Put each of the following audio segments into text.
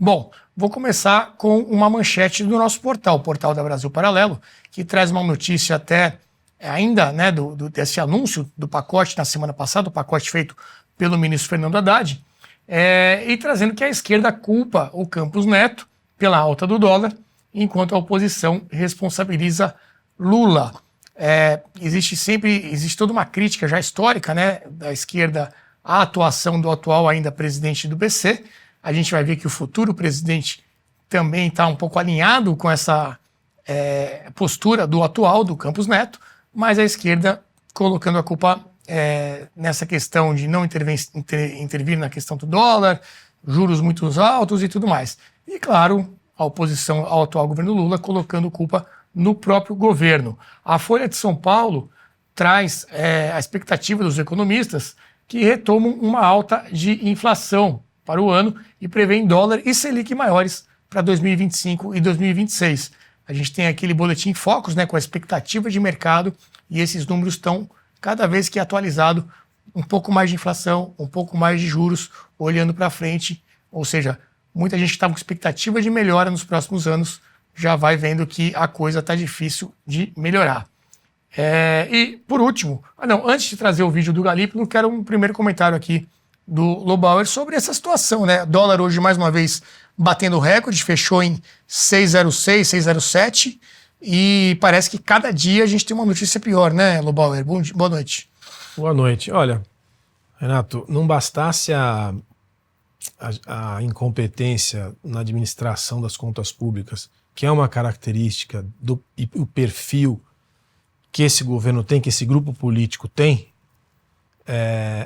Bom, vou começar com uma manchete do nosso portal, o Portal da Brasil Paralelo, que traz uma notícia até ainda desse anúncio do pacote na semana passada, o pacote feito pelo ministro Fernando Haddad, e trazendo que a esquerda culpa o Campos Neto pela alta do dólar, enquanto a oposição responsabiliza Lula. Existe toda uma crítica já histórica, né, da esquerda à atuação do atual ainda presidente do BC. A gente vai ver que o futuro presidente também está um pouco alinhado com essa postura do atual, do Campos Neto, mas a esquerda colocando a culpa nessa questão de não intervir na questão do dólar, juros muito altos e tudo mais. E, claro, a oposição ao atual governo Lula colocando culpa no próprio governo. A Folha de São Paulo traz a expectativa dos economistas que retomam uma alta de inflação para o ano e prevêem dólar e Selic maiores para 2025 e 2026. A gente tem aquele boletim Focus, né, com a expectativa de mercado, e esses números estão, cada vez que atualizado, um pouco mais de inflação, um pouco mais de juros, olhando para frente. Ou seja, muita gente que estava com expectativa de melhora nos próximos anos já vai vendo que a coisa está difícil de melhorar. E, por último, antes de trazer o vídeo do Galípolo, quero um primeiro comentário aqui do Lobauer sobre essa situação, né? Dólar hoje, mais uma vez, batendo recorde, fechou em 6,06, 6,07, e parece que cada dia a gente tem uma notícia pior, né, Lobauer? Boa noite. Boa noite. Olha, Renato, não bastasse a incompetência na administração das contas públicas, que é uma característica e o perfil que esse governo tem, que esse grupo político tem,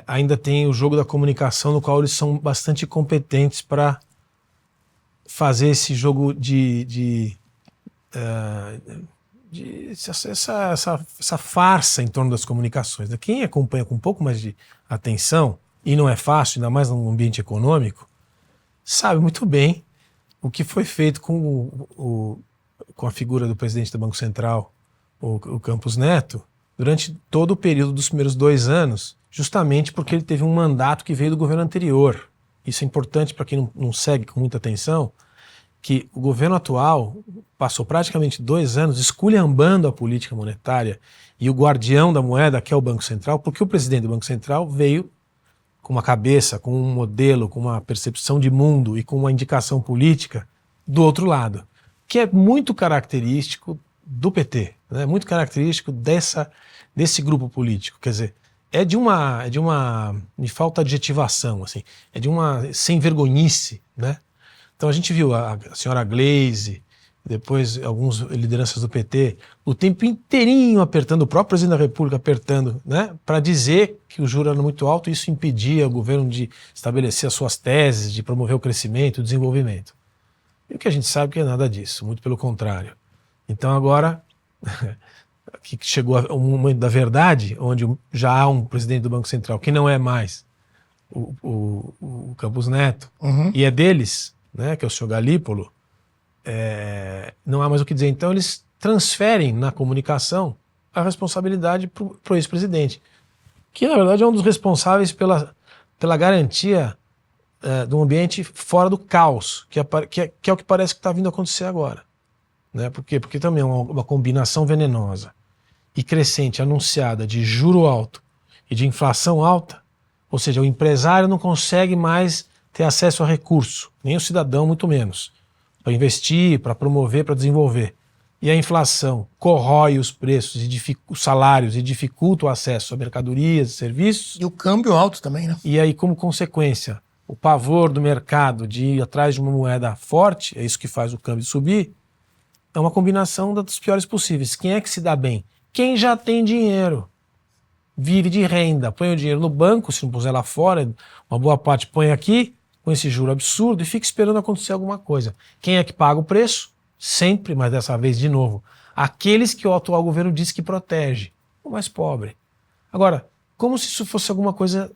ainda tem o jogo da comunicação, no qual eles são bastante competentes para fazer esse jogo essa farsa em torno das comunicações. Quem acompanha com um pouco mais de atenção, e não é fácil, ainda mais num ambiente econômico, sabe muito bem o que foi feito com a figura do presidente do Banco Central, o Campos Neto, durante todo o período dos primeiros 2 anos, justamente porque ele teve um mandato que veio do governo anterior. Isso é importante para quem não segue com muita atenção, que o governo atual passou praticamente 2 anos esculhambando a política monetária e o guardião da moeda, que é o Banco Central, porque o presidente do Banco Central veio com uma cabeça, com um modelo, com uma percepção de mundo e com uma indicação política do outro lado, que é muito característico do PT, né? Muito característico desse grupo político. Quer dizer, me falta adjetivação, assim, é de uma sem vergonhice, né? Então a gente viu a senhora Gleisi, depois algumas lideranças do PT, o tempo inteirinho apertando, o próprio presidente da República apertando, né, para dizer que o juro era muito alto e isso impedia o governo de estabelecer as suas teses, de promover o crescimento, o desenvolvimento. E o que a gente sabe que é nada disso, muito pelo contrário. Então agora, que chegou o momento da verdade, onde já há um presidente do Banco Central que não é mais o Campos Neto, e é deles, né, que é o senhor Galípolo, não há mais o que dizer. Então eles transferem na comunicação a responsabilidade para o ex-presidente, que na verdade é um dos responsáveis pela garantia de um ambiente fora do caos, que é o que parece que está vindo a acontecer agora. Né? Por quê? Porque também é uma combinação venenosa e crescente anunciada de juro alto e de inflação alta, ou seja, o empresário não consegue mais ter acesso a recurso, nem o cidadão muito menos, para investir, para promover, para desenvolver. E a inflação corrói os preços, os salários e dificulta o acesso a mercadorias e serviços. E o câmbio alto também, né? E aí, como consequência, o pavor do mercado de ir atrás de uma moeda forte, é isso que faz o câmbio subir, é uma combinação das piores possíveis. Quem é que se dá bem? Quem já tem dinheiro, vive de renda, põe o dinheiro no banco, se não puser lá fora, uma boa parte põe aqui, com esse juro absurdo, e fica esperando acontecer alguma coisa. Quem é que paga o preço? Sempre, mas dessa vez de novo, aqueles que o atual governo diz que protege, o mais pobre. Agora, como se isso fosse alguma coisa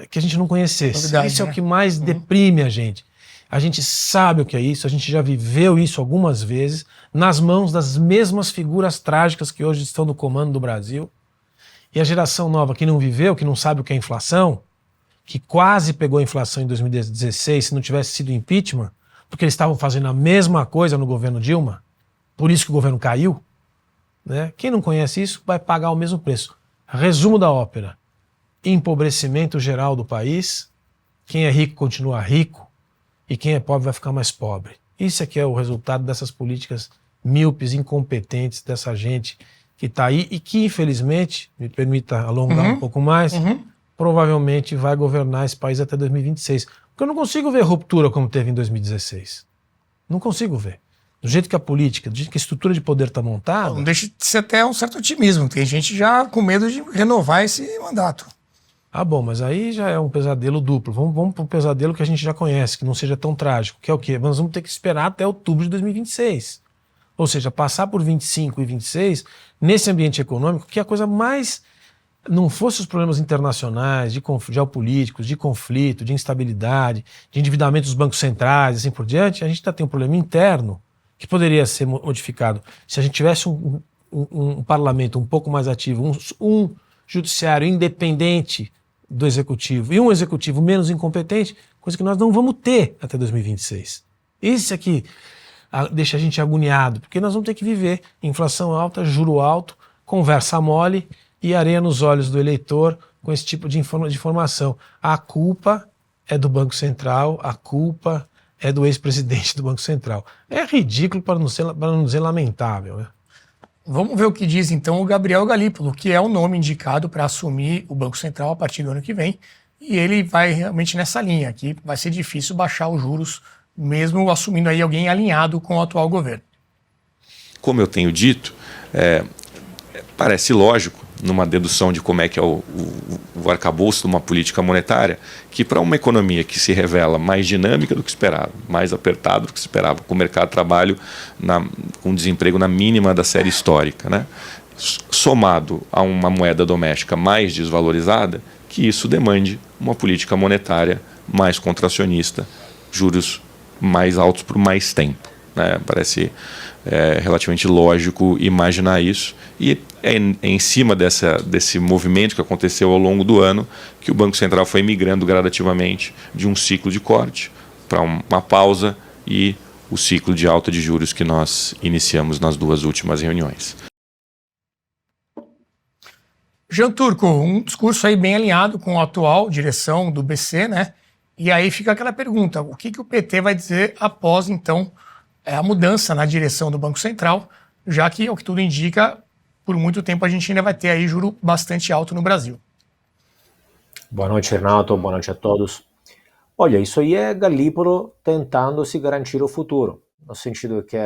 que a gente não conhecesse. Novidade, isso é o que mais deprime a gente. A gente sabe o que é isso, a gente já viveu isso algumas vezes, nas mãos das mesmas figuras trágicas que hoje estão no comando do Brasil. E a geração nova que não viveu, que não sabe o que é inflação, que quase pegou a inflação em 2016, se não tivesse sido impeachment, porque eles estavam fazendo a mesma coisa no governo Dilma, por isso que o governo caiu, né? Quem não conhece isso vai pagar o mesmo preço. Resumo da ópera: empobrecimento geral do país, quem é rico continua rico e quem é pobre vai ficar mais pobre. Isso aqui é o resultado dessas políticas míopes, incompetentes, dessa gente que está aí e que, infelizmente, me permita alongar um pouco mais, provavelmente vai governar esse país até 2026. Porque eu não consigo ver ruptura como teve em 2016. Não consigo ver. Do jeito que a política, do jeito que a estrutura de poder está montada... Não deixa de ser até um certo otimismo. Tem gente já com medo de renovar esse mandato. Ah, bom, mas aí já é um pesadelo duplo. Vamos para um pesadelo que a gente já conhece, que não seja tão trágico, que é o quê? Nós vamos ter que esperar até outubro de 2026. Ou seja, passar por 25 e 26, nesse ambiente econômico, que é a coisa mais... Não fosse os problemas internacionais, de geopolíticos, de conflito, de instabilidade, de endividamento dos bancos centrais, assim por diante, a gente ainda tem um problema interno que poderia ser modificado se a gente tivesse um parlamento um pouco mais ativo, um judiciário independente do executivo e um executivo menos incompetente, coisa que nós não vamos ter até 2026. Isso aqui deixa a gente agoniado, porque nós vamos ter que viver inflação alta, juro alto, conversa mole e areia nos olhos do eleitor com esse tipo de informação. A culpa é do Banco Central, a culpa é do ex-presidente do Banco Central. É ridículo para não dizer lamentável, né? Vamos ver o que diz então o Gabriel Galípolo, que é o nome indicado para assumir o Banco Central a partir do ano que vem. E ele vai realmente nessa linha, que vai ser difícil baixar os juros, mesmo assumindo aí alguém alinhado com o atual governo. Como eu tenho dito, parece lógico, numa dedução de como é que é o arcabouço de uma política monetária, que para uma economia que se revela mais dinâmica do que esperava, mais apertada do que esperava, com o mercado de trabalho com desemprego na mínima da série histórica, né? Somado a uma moeda doméstica mais desvalorizada, que isso demande uma política monetária mais contracionista, juros mais altos por mais tempo, né? Parece relativamente lógico imaginar isso, e é em cima desse movimento que aconteceu ao longo do ano que o Banco Central foi migrando gradativamente de um ciclo de corte para uma pausa e o ciclo de alta de juros que nós iniciamos nas duas últimas reuniões. Jean Turco, um discurso aí bem alinhado com a atual direção do BC, né? E aí fica aquela pergunta, o que o PT vai dizer após, então, a mudança na direção do Banco Central, já que, o que tudo indica, por muito tempo a gente ainda vai ter aí juro bastante alto no Brasil. Boa noite, Renato. Boa noite a todos. Olha, isso aí é Galípolo tentando se garantir o futuro, no sentido que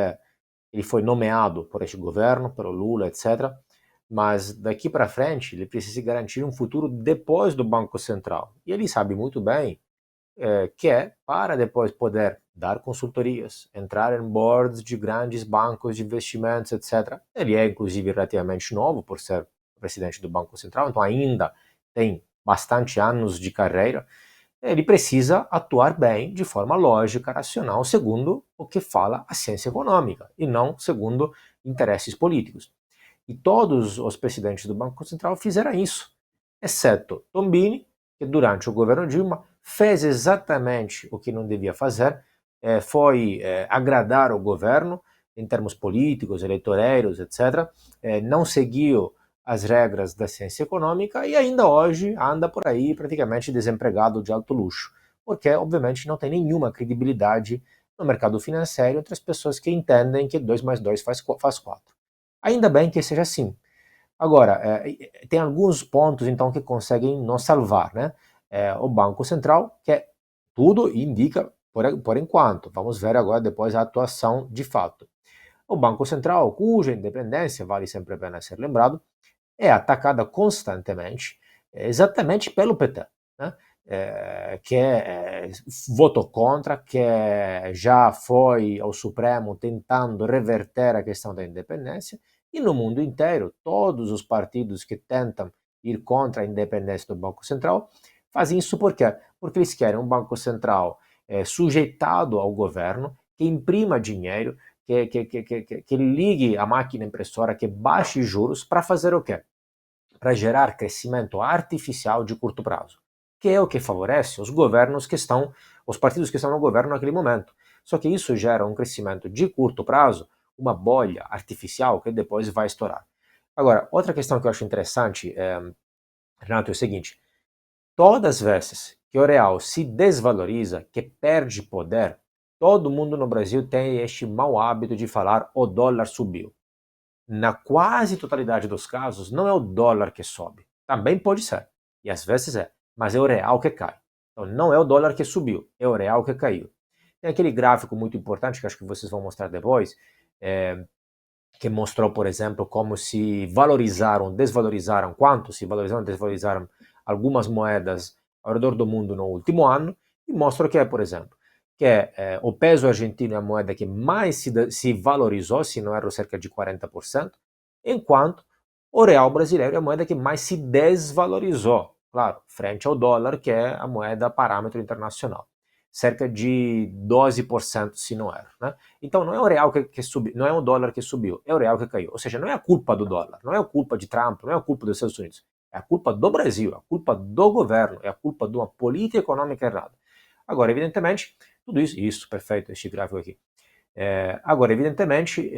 ele foi nomeado por este governo, pelo Lula, etc., mas daqui para frente ele precisa se garantir um futuro depois do Banco Central. E ele sabe muito bem que para depois poder dar consultorias, entrar em boards de grandes bancos de investimentos, etc. Ele é, inclusive, relativamente novo por ser presidente do Banco Central, então ainda tem bastante anos de carreira. Ele precisa atuar bem, de forma lógica, racional, segundo o que fala a ciência econômica, e não segundo interesses políticos. E todos os presidentes do Banco Central fizeram isso, exceto Tombini, que durante o governo Dilma fez exatamente o que não devia fazer, foi agradar o governo em termos políticos, eleitoreiros, etc., não seguiu as regras da ciência econômica e ainda hoje anda por aí praticamente desempregado de alto luxo, porque obviamente não tem nenhuma credibilidade no mercado financeiro entre as pessoas que entendem que 2 mais 2 faz 4. Ainda bem que seja assim. Agora, tem alguns pontos então que conseguem nos salvar, né? O Banco Central, que tudo indica por enquanto. Vamos ver agora depois a atuação de fato. O Banco Central, cuja independência, vale sempre a pena ser lembrado, é atacada constantemente, exatamente pelo PT, né? Que votou contra, que já foi ao Supremo tentando reverter a questão da independência, e no mundo inteiro, todos os partidos que tentam ir contra a independência do Banco Central fazem isso por quê? Porque eles querem um Banco Central sujeitado ao governo, que imprima dinheiro, que ligue a máquina impressora, que baixe juros para fazer o quê? Para gerar crescimento artificial de curto prazo, que é o que favorece os governos que estão, os partidos que estão no governo naquele momento. Só que isso gera um crescimento de curto prazo, uma bolha artificial que depois vai estourar. Agora, outra questão que eu acho interessante, Renato, é o seguinte: todas as vezes que o real se desvaloriza, que perde poder, todo mundo no Brasil tem este mau hábito de falar o dólar subiu. Na quase totalidade dos casos, não é o dólar que sobe. Também pode ser, e às vezes é, mas é o real que cai. Então não é o dólar que subiu, é o real que caiu. Tem aquele gráfico muito importante que acho que vocês vão mostrar depois, que mostrou, por exemplo, como se valorizaram, desvalorizaram, quanto se valorizaram, desvalorizaram algumas moedas ao redor do mundo no último ano, e mostra que, por exemplo, que o peso argentino é a moeda que mais se valorizou, se não erro, cerca de 40%, enquanto o real brasileiro é a moeda que mais se desvalorizou, claro, frente ao dólar, que é a moeda parâmetro internacional. Cerca de 12%, se não erro, né? Então não é o real que subiu, não é o dólar que subiu, é o real que caiu. Ou seja, não é a culpa do dólar, não é a culpa de Trump, não é a culpa dos Estados Unidos, é a culpa do Brasil, é a culpa do governo, é a culpa de uma política econômica errada. Agora, evidentemente, tudo isso, perfeito, este gráfico aqui. Agora, evidentemente,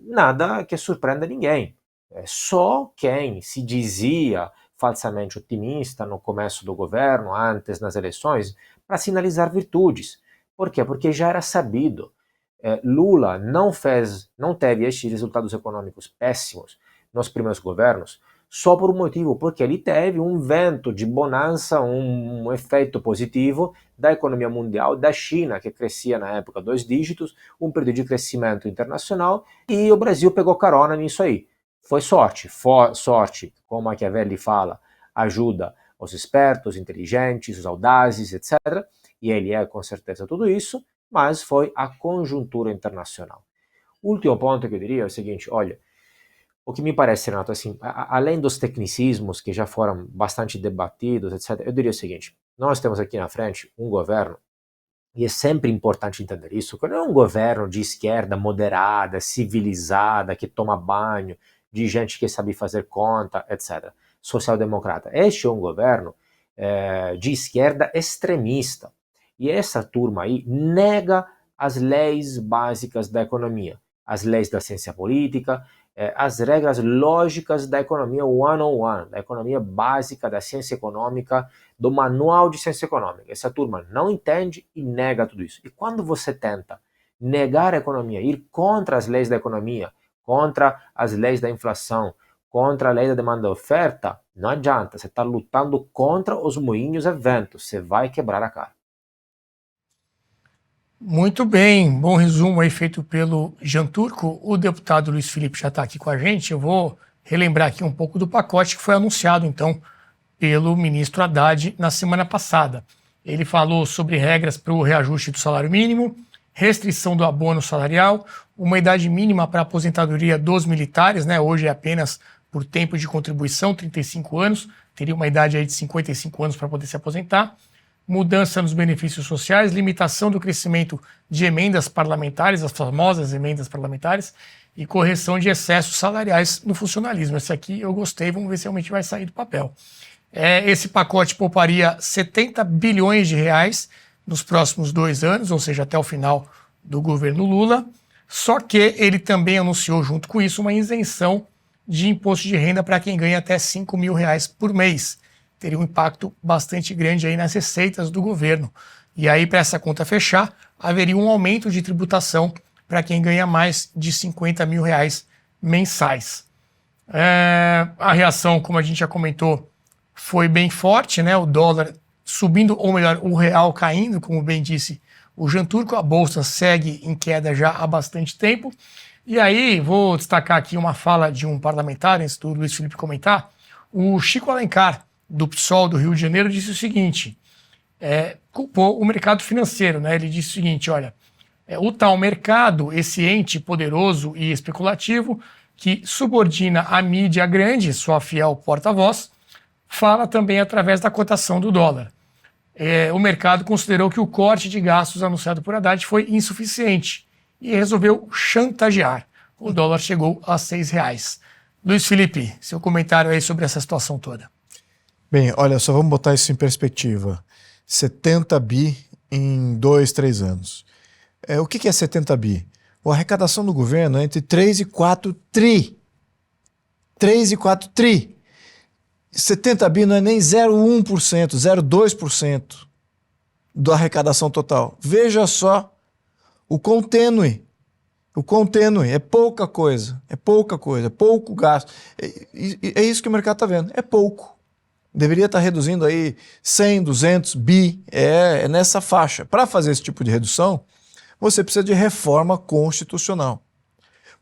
nada que surpreenda ninguém. Só quem se dizia falsamente otimista no começo do governo, antes nas eleições, para sinalizar virtudes. Por quê? Porque já era sabido. Lula não teve estes resultados econômicos péssimos nos primeiros governos só por um motivo, porque ele teve um vento de bonança, um efeito positivo da economia mundial, da China, que crescia na época 2 dígitos, um período de crescimento internacional, e o Brasil pegou carona nisso aí. Foi sorte, como Machiavelli fala, ajuda os espertos, inteligentes, os audazes, etc. E ele é com certeza tudo isso, mas foi a conjuntura internacional. O último ponto que eu diria é o seguinte: olha, o que me parece, Renato, assim, além dos tecnicismos que já foram bastante debatidos, etc., eu diria o seguinte: nós temos aqui na frente um governo, e é sempre importante entender isso, que não é um governo de esquerda moderada, civilizada, que toma banho, de gente que sabe fazer conta, etc., social-democrata. Este é um governo de esquerda extremista. E essa turma aí nega as leis básicas da economia, as leis da ciência política, as regras lógicas da economia one-on-one, da economia básica, da ciência econômica, do manual de ciência econômica. Essa turma não entende e nega tudo isso. E quando você tenta negar a economia, ir contra as leis da economia, contra as leis da inflação, contra a lei da demanda e oferta, não adianta, você está lutando contra os moinhos e ventos, você vai quebrar a cara. Muito bem, bom resumo aí feito pelo Jean Turco. O deputado Luiz Felipe já está aqui com a gente. Eu vou relembrar aqui um pouco do pacote que foi anunciado, então, pelo ministro Haddad na semana passada. Ele falou sobre regras para o reajuste do salário mínimo, restrição do abono salarial, uma idade mínima para a aposentadoria dos militares, né? Hoje é apenas por tempo de contribuição, 35 anos, teria uma idade aí de 55 anos para poder se aposentar. Mudança nos benefícios sociais, limitação do crescimento de emendas parlamentares, as famosas emendas parlamentares, e correção de excessos salariais no funcionalismo. Esse aqui eu gostei, vamos ver se realmente vai sair do papel. Esse pacote pouparia 70 bilhões de reais nos próximos 2 anos, ou seja, até o final do governo Lula, só que ele também anunciou junto com isso uma isenção de imposto de renda para quem ganha até 5 mil reais por mês. Teria um impacto bastante grande aí nas receitas do governo. E aí, para essa conta fechar, haveria um aumento de tributação para quem ganha mais de 50 mil reais mensais. A reação, como a gente já comentou, foi bem forte, né? O dólar subindo, ou melhor, o real caindo, como bem disse o Jean Turco. A bolsa segue em queda já há bastante tempo. E aí, vou destacar aqui uma fala de um parlamentar, antes do Luiz Felipe comentar. O Chico Alencar, do PSOL do Rio de Janeiro, disse o seguinte, culpou o mercado financeiro, né? Ele disse o seguinte, olha, o tal mercado, esse ente poderoso e especulativo, que subordina a mídia grande, sua fiel porta-voz, fala também através da cotação do dólar. O mercado considerou que o corte de gastos anunciado por Haddad foi insuficiente e resolveu chantagear. O dólar chegou a R$6. Luiz Felipe, seu comentário aí sobre essa situação toda. Bem, olha, só vamos botar isso em perspectiva. 70 bi em 2, 3 anos. O que é 70 bi? A arrecadação do governo é entre 3 e 4 tri. 3 e 4 tri. 70 bi não é nem 0,1%, 0,2% da arrecadação total. Veja só o quão tênue. O quão tênue. É pouca coisa. É pouco gasto. É isso que o mercado está vendo. É pouco. Deveria estar reduzindo aí 100, 200 bi. É nessa faixa. Para fazer esse tipo de redução, você precisa de reforma constitucional.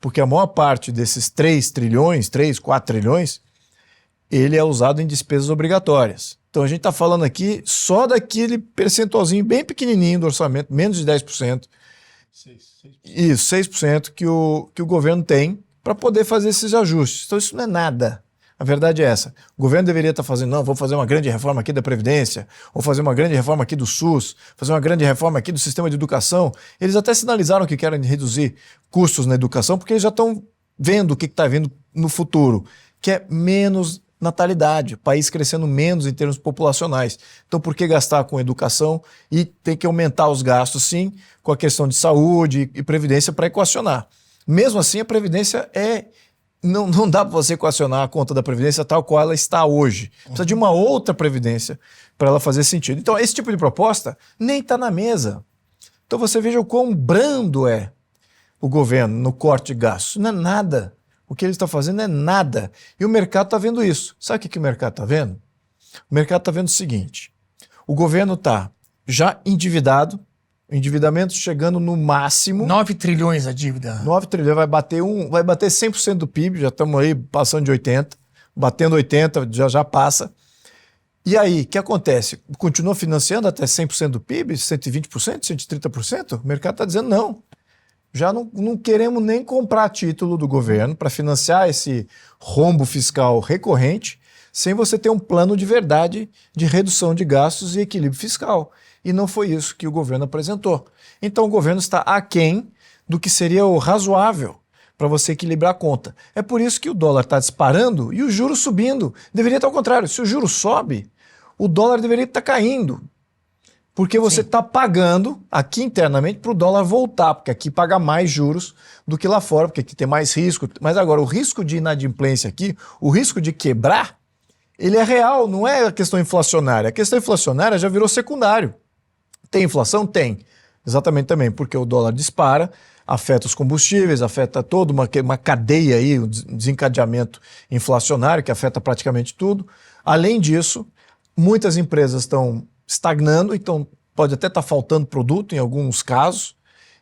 Porque a maior parte desses 3 trilhões, 3, 4 trilhões, ele é usado em despesas obrigatórias. Então a gente está falando aqui só daquele percentualzinho bem pequenininho do orçamento, menos de 10%. 6%. Isso, 6% que o governo tem para poder fazer esses ajustes. Então isso não é nada. A verdade é essa. O governo deveria estar fazendo, não, vou fazer uma grande reforma aqui da Previdência, vou fazer uma grande reforma aqui do SUS, fazer uma grande reforma aqui do sistema de educação. Eles até sinalizaram que querem reduzir custos na educação, porque eles já estão vendo o que está vindo no futuro, que é menos natalidade, o país crescendo menos em termos populacionais. Então por que gastar com educação e tem que aumentar os gastos, sim, com a questão de saúde e previdência para equacionar. Mesmo assim, a previdência não dá para você equacionar a conta da Previdência tal qual ela está hoje. Precisa de uma outra Previdência para ela fazer sentido. Então, esse tipo de proposta nem está na mesa. Então, você veja o quão brando é o governo no corte de gastos. Não é nada. O que ele está fazendo é nada. E o mercado está vendo isso. Sabe o que o mercado está vendo? O mercado está vendo o seguinte. O governo está já endividado, o endividamento chegando no máximo. 9 trilhões a dívida. 9 trilhões, vai bater 100% do PIB, já estamos aí passando de 80%, batendo 80%, já passa. E aí, o que acontece? Continua financiando até 100% do PIB, 120%, 130%? O mercado está dizendo não. Já não queremos nem comprar título do governo para financiar esse rombo fiscal recorrente, sem você ter um plano de verdade de redução de gastos e equilíbrio fiscal. E não foi isso que o governo apresentou. Então o governo está aquém do que seria o razoável para você equilibrar a conta. É por isso que o dólar está disparando e o juro subindo. Deveria estar ao contrário. Se o juro sobe, o dólar deveria estar caindo. Porque você está pagando aqui internamente para o dólar voltar, porque aqui paga mais juros do que lá fora, porque aqui tem mais risco. Mas agora, o risco de inadimplência aqui, o risco de quebrar, ele é real, não é a questão inflacionária. A questão inflacionária já virou secundário. Tem inflação? Tem. Exatamente também, porque o dólar dispara, afeta os combustíveis, afeta toda uma cadeia aí, um desencadeamento inflacionário que afeta praticamente tudo. Além disso, muitas empresas estão estagnando, então pode até estar faltando produto em alguns casos.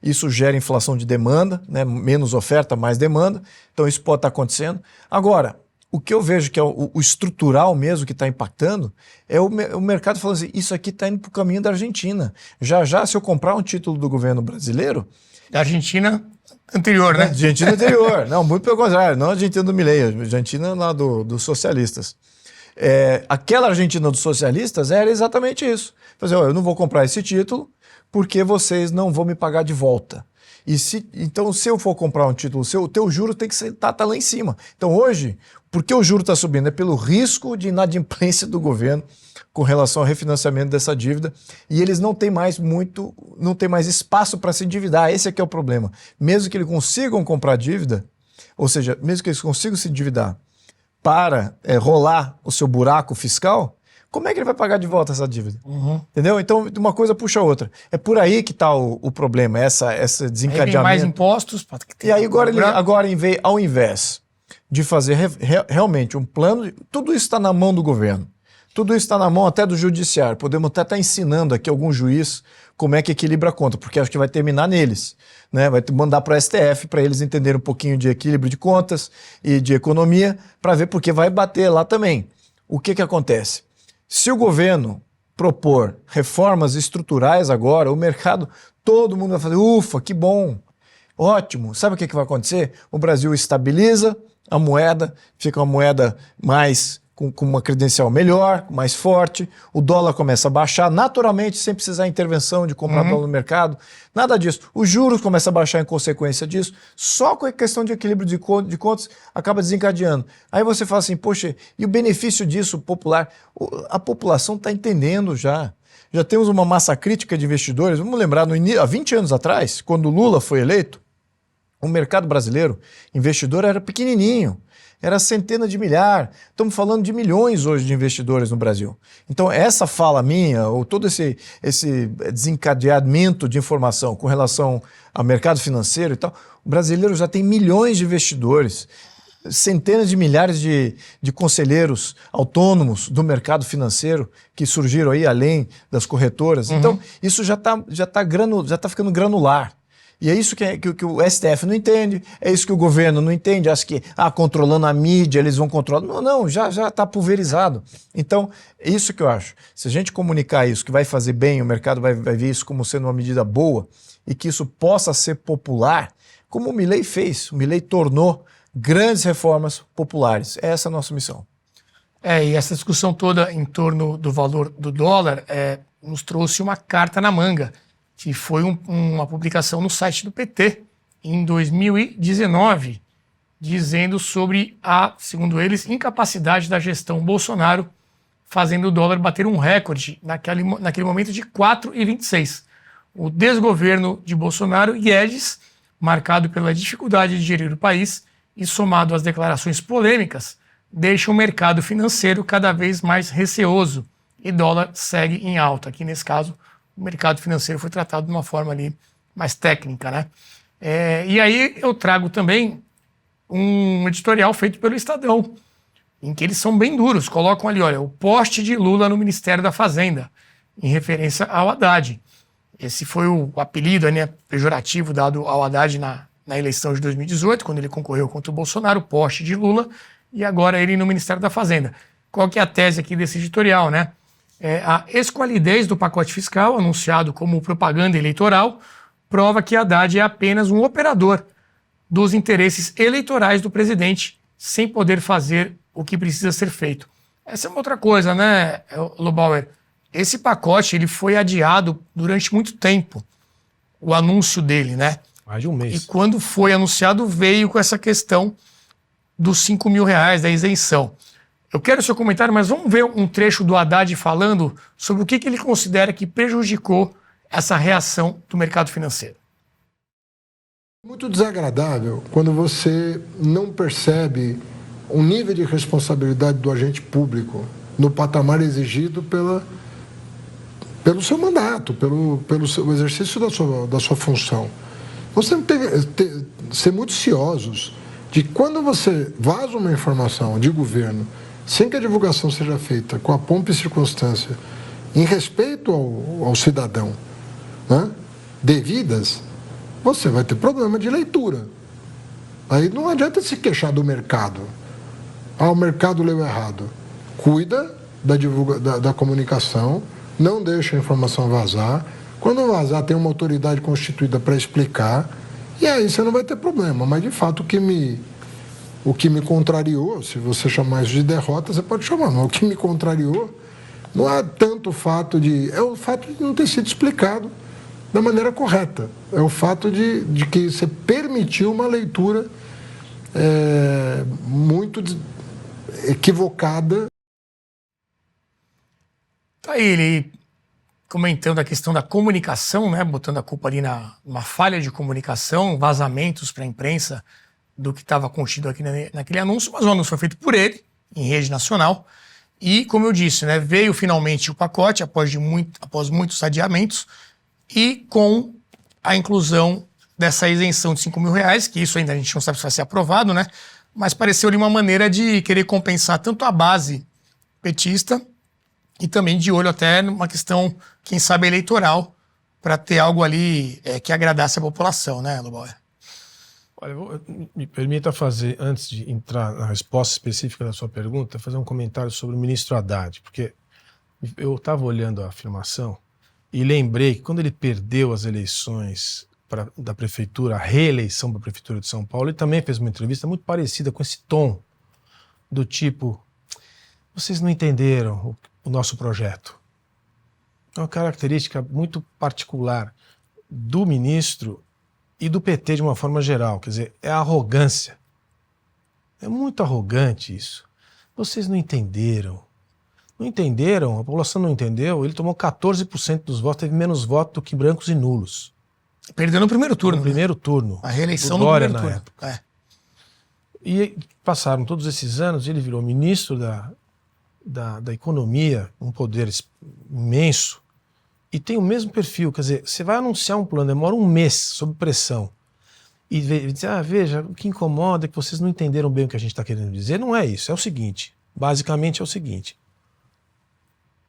Isso gera inflação de demanda, né? Menos oferta, mais demanda. Então isso pode estar acontecendo. Agora, o que eu vejo que é o estrutural mesmo que está impactando é o mercado falando assim, isso aqui está indo para o caminho da Argentina. Já, se eu comprar um título do governo brasileiro... Da Argentina anterior, né? Argentina anterior. Não, muito pelo contrário. Não a Argentina do Milei, a Argentina lá dos socialistas. Aquela Argentina dos socialistas era exatamente isso. Fazer, eu não vou comprar esse título porque vocês não vão me pagar de volta. Então, se eu for comprar um título seu, o teu juro tem que estar lá em cima. Então, hoje, por que o juro está subindo? É pelo risco de inadimplência do governo com relação ao refinanciamento dessa dívida. E eles não têm mais espaço para se endividar. Esse aqui é o problema. Mesmo que eles consigam comprar dívida, ou seja, mesmo que eles consigam se endividar para rolar o seu buraco fiscal, como é que ele vai pagar de volta essa dívida? Entendeu? Então, uma coisa puxa a outra. É por aí que está o problema, esse desencadeamento. Tem mais impostos. E aí, agora ao invés de fazer realmente um plano, tudo isso está na mão do governo. Tudo isso está na mão até do judiciário. Podemos até estar ensinando aqui algum juiz como é que equilibra a conta, porque acho que vai terminar neles. Né? Vai mandar para o STF para eles entenderem um pouquinho de equilíbrio de contas e de economia, para ver porque vai bater lá também. O que acontece? Se o governo propor reformas estruturais agora, o mercado, todo mundo vai fazer, ufa, que bom, ótimo. Sabe o que vai acontecer? O Brasil estabiliza a moeda, fica uma moeda mais com uma credencial melhor, mais forte, o dólar começa a baixar naturalmente, sem precisar de intervenção de comprar dólar no mercado, nada disso. Os juros começam a baixar em consequência disso, só com a questão de equilíbrio de contas acaba desencadeando. Aí você fala assim, poxa, e o benefício disso popular? A população está entendendo já. já temos uma massa crítica de investidores. Vamos lembrar, há 20 anos atrás, quando o Lula foi eleito, o mercado brasileiro, investidor, era pequenininho, era centenas de milhares. Estamos falando de milhões hoje de investidores no Brasil. Então, essa fala minha, ou todo esse desencadeamento de informação com relação ao mercado financeiro e tal, o brasileiro já tem milhões de investidores, centenas de milhares de conselheiros autônomos do mercado financeiro que surgiram aí além das corretoras. Então, isso já tá ficando granular. E é isso que o STF não entende, é isso que o governo não entende, acha que controlando a mídia eles vão controlar. Não, já está pulverizado. Então, é isso que eu acho. Se a gente comunicar isso, que vai fazer bem, o mercado vai ver isso como sendo uma medida boa e que isso possa ser popular, como o Milei fez. O Milei tornou grandes reformas populares. Essa é a nossa missão. E essa discussão toda em torno do valor do dólar nos trouxe uma carta na manga, que foi uma publicação no site do PT em 2019, dizendo sobre segundo eles, incapacidade da gestão Bolsonaro, fazendo o dólar bater um recorde naquele momento de 4,26. O desgoverno de Bolsonaro e Guedes, marcado pela dificuldade de gerir o país e somado às declarações polêmicas, deixa o mercado financeiro cada vez mais receoso e dólar segue em alta. Aqui, nesse caso, o mercado financeiro foi tratado de uma forma ali mais técnica, né? E aí eu trago também um editorial feito pelo Estadão, em que eles são bem duros, colocam ali, olha, o poste de Lula no Ministério da Fazenda, em referência ao Haddad. Esse foi o apelido, né, pejorativo dado ao Haddad na eleição de 2018, quando ele concorreu contra o Bolsonaro, o poste de Lula, e agora ele no Ministério da Fazenda. Qual que é a tese aqui desse editorial, né? A esqualidez do pacote fiscal, anunciado como propaganda eleitoral, prova que Haddad é apenas um operador dos interesses eleitorais do presidente, sem poder fazer o que precisa ser feito. Essa é uma outra coisa, né, Lobauer? Esse pacote ele foi adiado durante muito tempo, o anúncio dele, né? Mais de um mês. E quando foi anunciado, veio com essa questão dos R$5.000, da isenção. Eu quero o seu comentário, mas vamos ver um trecho do Haddad falando sobre o que ele considera que prejudicou essa reação do mercado financeiro. Muito desagradável quando você não percebe o nível de responsabilidade do agente público no patamar exigido pelo seu mandato, pelo exercício da sua função. Nós temos que ser muito ciosos de quando você vaza uma informação de governo sem que a divulgação seja feita com a pompa e circunstância, em respeito ao cidadão, né, devidas, você vai ter problema de leitura. Aí não adianta se queixar do mercado. O mercado leu errado. Cuida da comunicação, não deixa a informação vazar. Quando vazar, tem uma autoridade constituída para explicar, e aí você não vai ter problema. Mas, de fato, o que me contrariou, se você chamar isso de derrota, você pode chamar, mas o que me contrariou não é tanto o fato de não ter sido explicado da maneira correta. É o fato de que você permitiu uma leitura muito equivocada. Tá aí ele comentando a questão da comunicação, né, botando a culpa ali numa falha de comunicação, vazamentos para a imprensa do que estava contido aqui naquele anúncio, mas o anúncio foi feito por ele, em rede nacional, e, como eu disse, né, veio finalmente o pacote, após muitos adiamentos, e com a inclusão dessa isenção de R$5.000, que isso ainda a gente não sabe se vai ser aprovado, né, mas pareceu ali uma maneira de querer compensar tanto a base petista e também de olho até numa questão, quem sabe, eleitoral, para ter algo ali que agradasse a população, né, Lobauer? Olha, me permita fazer, antes de entrar na resposta específica da sua pergunta, fazer um comentário sobre o ministro Haddad, porque eu estava olhando a afirmação e lembrei que quando ele perdeu as eleições da prefeitura, a reeleição para a prefeitura de São Paulo, ele também fez uma entrevista muito parecida com esse tom, do tipo, vocês não entenderam o nosso projeto. É uma característica muito particular do ministro e do PT de uma forma geral, quer dizer, é a arrogância. É muito arrogante isso. Vocês não entenderam. Não entenderam, a população não entendeu. Ele tomou 14% dos votos, teve menos votos do que brancos e nulos. Perdeu no primeiro turno. No primeiro turno. A reeleição do no Dória primeiro na turno. época. E passaram todos esses anos, ele virou ministro da economia, um poder imenso, e tem o mesmo perfil. Quer dizer, você vai anunciar um plano, demora um mês sob pressão, e dizer, veja, o que incomoda é que vocês não entenderam bem o que a gente está querendo dizer. Não é isso, é o seguinte, basicamente é o seguinte,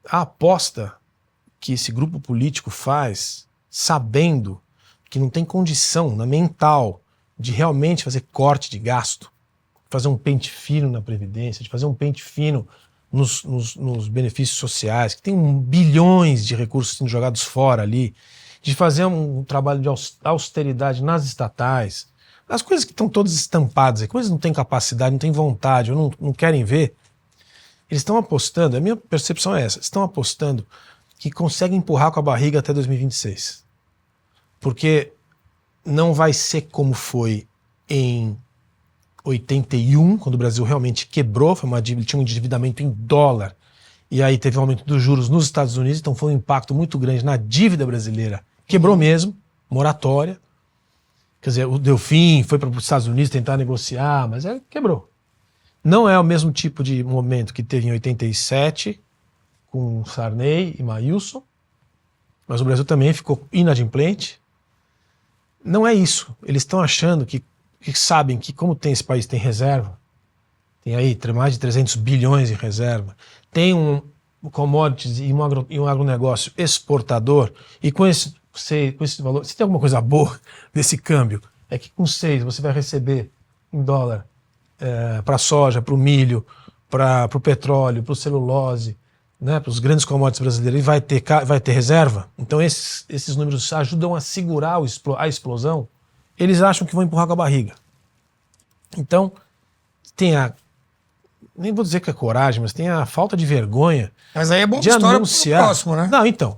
a aposta que esse grupo político faz, sabendo que não tem condição na mental de realmente fazer corte de gasto, fazer um pente fino na Previdência, de fazer um pente fino nos benefícios sociais, que tem bilhões de recursos sendo jogados fora ali, de fazer um trabalho de austeridade nas estatais, as coisas que estão todas estampadas, as coisas que não têm capacidade, não têm vontade, ou não querem ver, eles estão apostando, a minha percepção é essa, estão apostando que conseguem empurrar com a barriga até 2026. Porque não vai ser como foi em 81, quando o Brasil realmente quebrou, foi uma dívida, tinha um endividamento em dólar, e aí teve um aumento dos juros nos Estados Unidos, então foi um impacto muito grande na dívida brasileira. Quebrou mesmo, moratória. Quer dizer, o Delfim foi para os Estados Unidos tentar negociar, mas quebrou. Não é o mesmo tipo de momento que teve em 87, com Sarney e Maílson, mas o Brasil também ficou inadimplente. Não é isso. Eles estão achando que sabem que, como esse país tem reserva, tem aí mais de 300 bilhões em reserva, tem um commodities e um agronegócio exportador, e com esse valor, se tem alguma coisa boa desse câmbio, é que com 6 você vai receber em dólar para a soja, para o milho, para o petróleo, para o celulose, né, para os grandes commodities brasileiros, e vai ter reserva. Então esses números ajudam a segurar a explosão. Eles acham que vão empurrar com a barriga. Então, nem vou dizer que é coragem, mas tem a falta de vergonha. Mas aí é bom de história anunciar. Pro próximo, né? Não, então,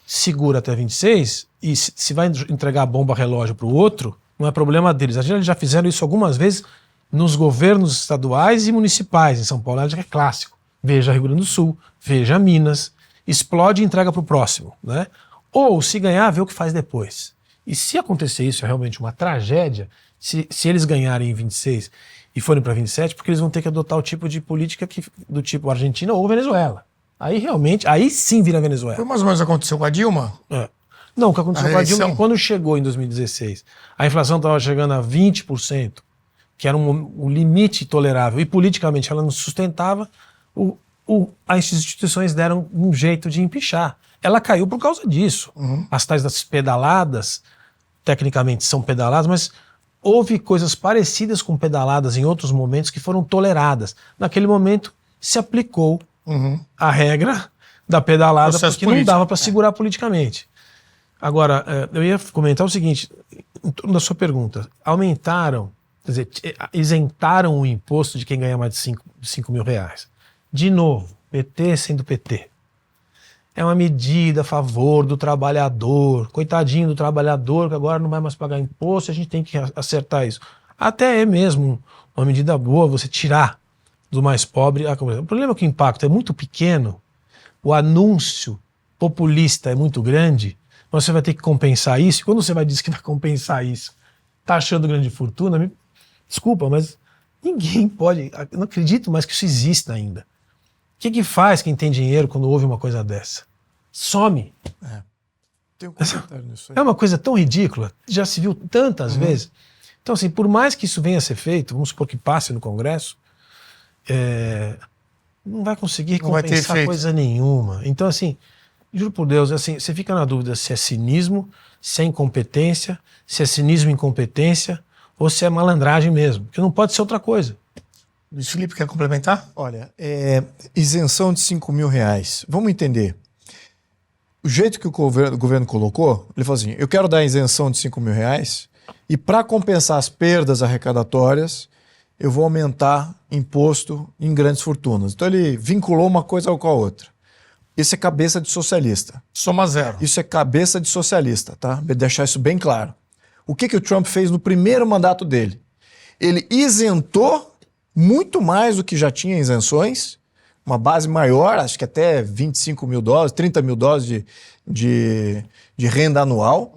segura até 26, e se vai entregar a bomba relógio para o outro, não é problema deles. Eles já fizeram isso algumas vezes nos governos estaduais e municipais. Em São Paulo é clássico. Veja Rio Grande do Sul, veja Minas, explode e entrega para o próximo, né? Ou, se ganhar, vê o que faz depois. E se acontecer isso, é realmente uma tragédia, se eles ganharem em 26 e forem para 27, porque eles vão ter que adotar o tipo de política do tipo Argentina ou Venezuela. Aí sim vira Venezuela. Foi mais ou menos o que aconteceu com a Dilma? Não, o que aconteceu com a Dilma, quando chegou em 2016, a inflação estava chegando a 20%, que era um limite tolerável, e politicamente ela não sustentava, as instituições deram um jeito de empichar. Ela caiu por causa disso. As tais das pedaladas, tecnicamente são pedaladas, mas houve coisas parecidas com pedaladas em outros momentos que foram toleradas. Naquele momento se aplicou a regra da pedalada, processo porque político. não dava para segurar politicamente. Agora, eu ia comentar o seguinte, em torno da sua pergunta, aumentaram, quer dizer, isentaram o imposto de quem ganha mais de 5 mil reais. De novo, PT sendo PT. É uma medida a favor do trabalhador, coitadinho do trabalhador, que agora não vai mais pagar imposto, a gente tem que acertar isso. Até é mesmo uma medida boa você tirar do mais pobre a comunidade. O problema é que o impacto é muito pequeno, o anúncio populista é muito grande, mas você vai ter que compensar isso, e quando você vai dizer que vai compensar isso, tá achando grande fortuna, desculpa, mas ninguém pode, eu não acredito mais que isso exista ainda. O que faz quem tem dinheiro quando ouve uma coisa dessa? Some. Tem um comentário nisso aí. É uma coisa tão ridícula, já se viu tantas vezes. Então, assim, por mais que isso venha a ser feito, vamos supor que passe no Congresso, não vai conseguir Não vai ter compensar efeito. coisa nenhuma. Então, assim, juro por Deus, assim, você fica na dúvida se é cinismo, se é incompetência, se é cinismo e incompetência, ou se é malandragem mesmo, porque não pode ser outra coisa. Luiz Felipe, quer complementar? Olha, isenção de 5 mil reais. Vamos entender. O jeito que o governo colocou, ele falou assim, eu quero dar isenção de 5 mil reais e para compensar as perdas arrecadatórias, eu vou aumentar imposto em grandes fortunas. Então ele vinculou uma coisa com a outra. Isso é cabeça de socialista. Soma zero. Isso é cabeça de socialista, tá? Vou deixar isso bem claro. O que o Trump fez no primeiro mandato dele? Ele isentou muito mais do que já tinha isenções, uma base maior, acho que até 25 mil dólares, 30 mil dólares de renda anual.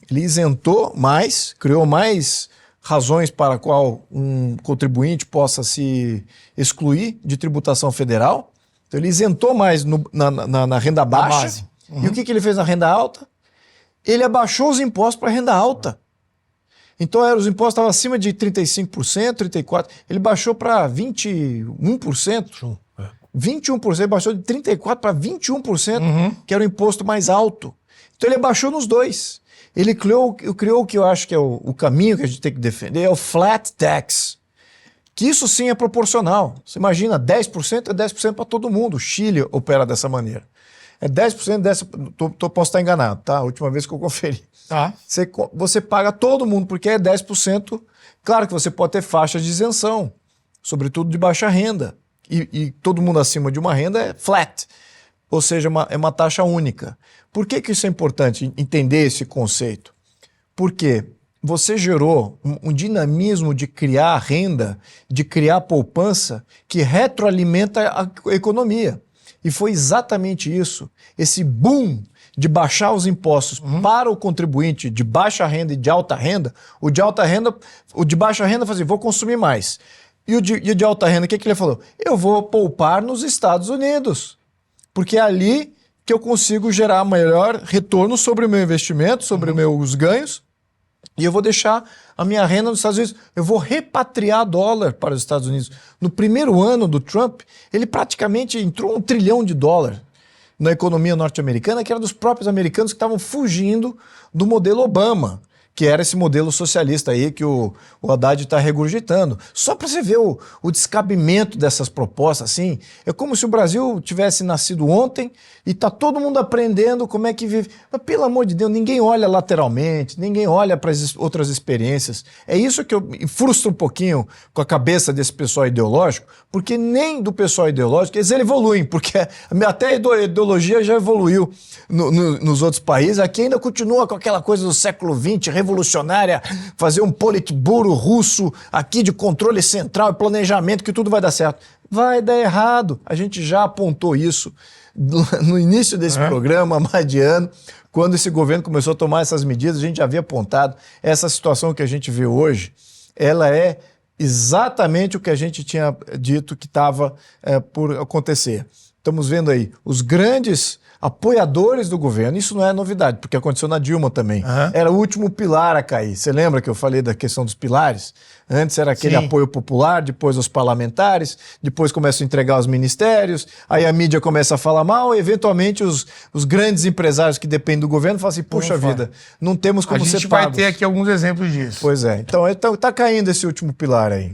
Ele isentou mais, criou mais razões para a qual um contribuinte possa se excluir de tributação federal. Então ele isentou mais na renda baixa. base. E o que ele fez na renda alta? Ele abaixou os impostos para renda alta. Então os impostos estavam acima de 35%, 34%. Ele baixou para 21%. 21%, baixou de 34% para 21%, que era o imposto mais alto. Então ele abaixou nos dois. Ele criou o que eu acho que é o caminho que a gente tem que defender, é o flat tax. Que isso sim é proporcional. Você imagina, 10% é 10% para todo mundo. O Chile opera dessa maneira. É 10% dessa... Posso estar enganado, tá? A última vez que eu conferi. Tá. Você paga todo mundo, porque é 10%. Claro que você pode ter faixas de isenção, sobretudo de baixa renda. E todo mundo acima de uma renda é flat, ou seja, é uma taxa única. Por que isso é importante, entender esse conceito? Porque você gerou um dinamismo de criar renda, de criar poupança, que retroalimenta a economia. E foi exatamente isso, esse boom de baixar os impostos para o contribuinte de baixa renda e de alta renda. O de baixa renda fazia, vou consumir mais. E o de alta renda, o que ele falou? Eu vou poupar nos Estados Unidos, porque é ali que eu consigo gerar maior retorno sobre o meu investimento, sobre os meus ganhos, e eu vou deixar a minha renda nos Estados Unidos. Eu vou repatriar dólar para os Estados Unidos. No primeiro ano do Trump, ele praticamente entrou $1 trilhão na economia norte-americana, que era dos próprios americanos que estavam fugindo do modelo Obama, que era esse modelo socialista aí que o Haddad está regurgitando. Só para você ver o descabimento dessas propostas, assim, é como se o Brasil tivesse nascido ontem e está todo mundo aprendendo como é que vive. Mas, pelo amor de Deus, ninguém olha lateralmente, ninguém olha para as outras experiências. É isso que eu me frustro um pouquinho com a cabeça desse pessoal ideológico, porque nem do pessoal ideológico eles evoluem, porque até a ideologia já evoluiu nos outros países. Aqui ainda continua com aquela coisa do século XX, revolucionária, fazer um politburo russo aqui de controle central e planejamento que tudo vai dar certo. Vai dar errado. A gente já apontou isso no início desse programa, há mais de ano, quando esse governo começou a tomar essas medidas, a gente já havia apontado. Essa situação que a gente vê hoje, ela é exatamente o que a gente tinha dito que estava por acontecer. Estamos vendo aí os grandes apoiadores do governo. Isso não é novidade, porque aconteceu na Dilma também. Era o último pilar a cair. Você lembra que eu falei da questão dos pilares? Antes era aquele apoio popular, depois os parlamentares, depois começam a entregar os ministérios, aí a mídia começa a falar mal, e eventualmente os grandes empresários que dependem do governo falam assim, puxa vida, não temos como ser pagos. A gente vai ter aqui alguns exemplos disso. Pois é. Então tá caindo esse último pilar aí.